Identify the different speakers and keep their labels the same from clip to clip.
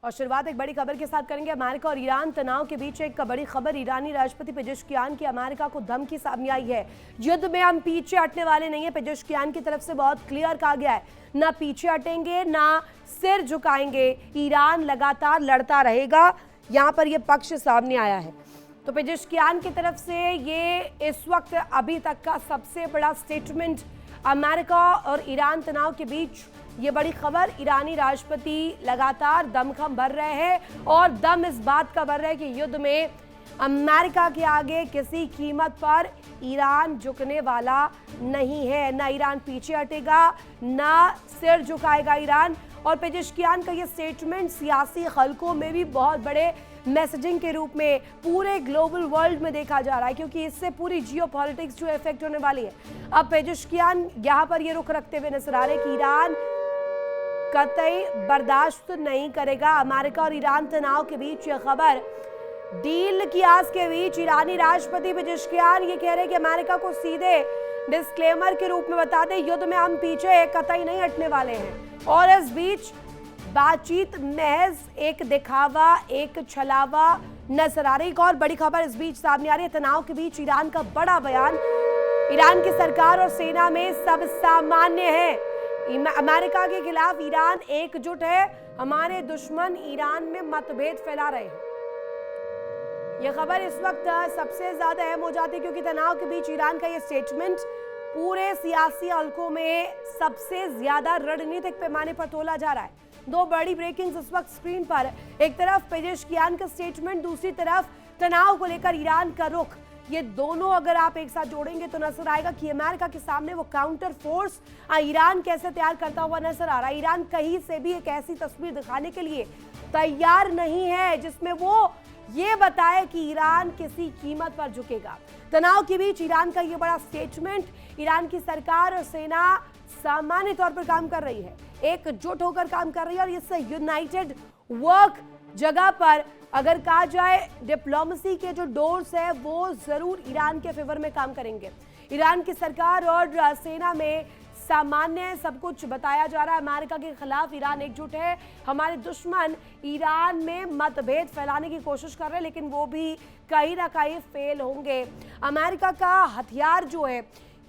Speaker 1: और शुरुआत एक बड़ी खबर के साथ करेंगे। अमेरिका और ईरान तनाव के बीच एक बड़ी खबर। ईरानी राष्ट्रपति पेजेश्कियान की अमेरिका को धमकी सामने आई है। युद्ध में हम पीछे हटने वाले नहीं है। पेजेश्कियान की तरफ से बहुत क्लियर कहा गया है, ना पीछे हटेंगे ना सिर झुकाएंगे, ईरान लगातार लड़ता रहेगा। यहाँ पर यह पक्ष सामने आया है। तो पेजेश्कियान की तरफ से ये इस वक्त अभी तक का सबसे बड़ा स्टेटमेंट। अमेरिका और ईरान तनाव के बीच ये बड़ी खबर। ईरानी राष्ट्रपति लगातार दमखम भर रहे हैं और दम इस बात का भर रहे हैं कि युद्ध में अमेरिका के आगे किसी कीमत पर ईरान झुकने वाला नहीं है। ना ईरान पीछे हटेगा, ना सिर झुकाएगा ईरान। और पेजेश्कियान का ये स्टेटमेंट सियासी हलकों में भी बहुत बड़े मैसेजिंग के रूप में पूरे ग्लोबल वर्ल्ड में देखा जा रहा है, क्योंकि इससे पूरी जियोपॉलिटिक्स जो इफेक्ट होने वाली है। अब पेजेश्कियान यहाँ पर ये रुख रखते हुए नजर आ रहे कि ईरान कतई बर्दाश्त नहीं करेगा। अमेरिका और ईरान तनाव के बीच यह खबर। डील की आस के बीच ईरानी राष्ट्रपति पेजेश्कियान ये कह रहे हैं कि अमेरिका को सीधे डिस्क्लेमर के रूप में बता दें, युद्ध में हम पीछे कतई नहीं हटने वाले हैं। और इस बीच बातचीत महज एक दिखावा, एक छलावा नजर आ रही। एक और बड़ी खबर इस बीच सामने आ रही है। तनाव के बीच ईरान का बड़ा बयान। ईरान की सरकार और सेना में सब सामान्य है। अमेरिका के खिलाफ ईरान एकजुट है। हमारे दुश्मन ईरान में मतभेद फैला रहे हैं। यह खबर इस वक्त सबसे ज्यादा अहम हो जाती है, क्योंकि तनाव के बीच ईरान का यह स्टेटमेंट पूरे सियासी हलकों में सबसे ज्यादा रणनीतिक पैमाने पर तोला जा रहा है। दो बड़ी ब्रेकिंग्स इस वक्त स्क्रीन पर। एक तरफ पेजेश्कियान का स्टेटमेंट, दूसरी तरफ तनाव को लेकर ईरान का रुख। ये दोनों अगर आप एक साथ जोड़ेंगे तो नजर आएगा कि अमेरिका के सामने वो काउंटर फोर्स ईरान कैसे तैयार करता हुआ नजर आ रहा है। ईरान कहीं से भी एक ऐसी तस्वीर दिखाने के लिए तैयार नहीं है जिसमें वो ये बताए कि ईरान किसी कीमत पर झुकेगा। तनाव के बीच ईरान का ये बड़ा स्टेटमेंट। ईरान की सरकार और सेना सामान्य तौर पर काम कर रही है, एकजुट होकर काम कर रही है, और इससे यूनाइटेड वर्क जगह पर अगर कहा जाए डिप्लोमेसी के जो डोर्स है वो जरूर ईरान के फेवर में काम करेंगे। ईरान की सरकार और सेना में सामान्य सब कुछ बताया जा रहा है। अमेरिका के खिलाफ ईरान एकजुट है। हमारे दुश्मन ईरान में मतभेद फैलाने की कोशिश कर रहे हैं, लेकिन वो भी कहीं ना कहीं फेल होंगे। अमेरिका का हथियार जो है,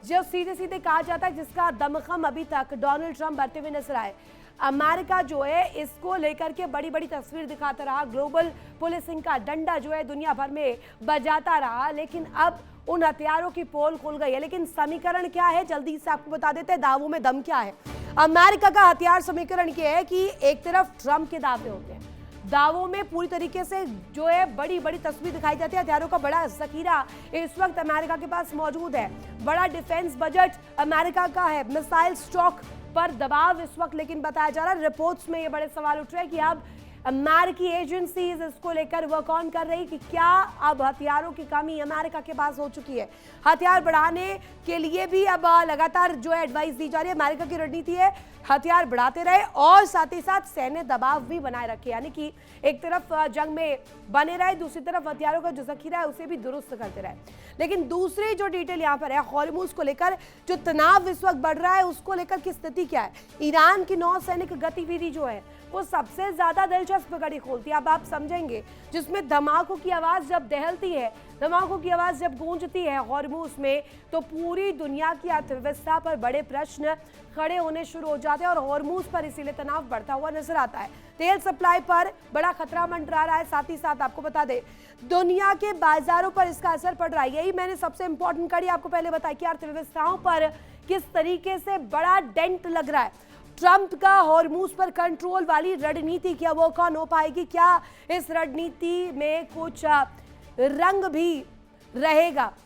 Speaker 1: जो सीधे सीधे कहा जाता है, जिसका दमखम अभी तक डोनाल्ड ट्रंप भरते हुए नजर आए, अमेरिका जो है इसको लेकर के बड़ी बड़ी तस्वीर दिखाता रहा। ग्लोबल पुलिसिंग का डंडा जो है दुनिया भर में बजाता रहा, लेकिन अब उन हथियारों की पोल खुल गई है। लेकिन समीकरण क्या है, जल्दी से आपको बता देते हैं। दावों में दम क्या है। अमेरिका का हथियार समीकरण क्या है कि एक तरफ ट्रंप के दावे होते हैं, दावों में पूरी तरीके से जो है बड़ी बड़ी तस्वीर दिखाई जाती है। हथियारों का बड़ा जखीरा इस वक्त अमेरिका के पास मौजूद है। बड़ा डिफेंस बजट अमेरिका का है। मिसाइल स्टॉक पर दबाव इस वक्त लेकिन बताया जा रहा है। रिपोर्ट्स में ये बड़े सवाल उठ रहे हैं कि अब अमेरिकी एजेंसीज इसको लेकर वर्क ऑन कर रही कि क्या अब हथियारों की कमी अमेरिका के पास हो चुकी है। हथियार बढ़ाने के लिए भी अब लगातार जो है एडवाइस दी जा रही है। अमेरिका की रणनीति है हथियार बढ़ाते रहे और साथ ही साथ सैन्य दबाव भी बनाए रखे, यानी कि एक तरफ जंग में बने रहे, दूसरी तरफ हथियारों का जो जखीरा है उसे भी दुरुस्त करते रहे। लेकिन दूसरी जो डिटेल यहाँ पर है, हॉर्मुज को लेकर जो तनाव इस वक्त बढ़ रहा है उसको लेकर की स्थिति क्या है। ईरान की नौसैनिक गतिविधि जो है वो सबसे ज्यादा दिलचस्प कड़ी खोलती है। अब आप समझेंगे, जिसमें धमाकों की आवाज जब दहलती है, धमाकों की आवाज जब गूंजती है हॉर्मुज में, तो पूरी दुनिया की अर्थव्यवस्था पर बड़े प्रश्न खड़े होने शुरू हो जाते हैं और हॉर्मुज पर इसीलिए तनाव बढ़ता हुआ नजर आता है। तेल सप्लाई पर बड़ा खतरा मंडरा रहा है। साथ ही साथ आपको बता दें दुनिया के बाजारों पर इसका असर पड़ रहा है। यही मैंने सबसे इंपॉर्टेंट कड़ी आपको पहले बताई कि अर्थव्यवस्थाओं पर किस तरीके से बड़ा डेंट लग रहा है। ट्रंप का हॉर्मुज पर कंट्रोल वाली रणनीति क्या वर्क ऑन हो पाएगी? क्या इस रणनीति में कुछ रंग भी रहेगा?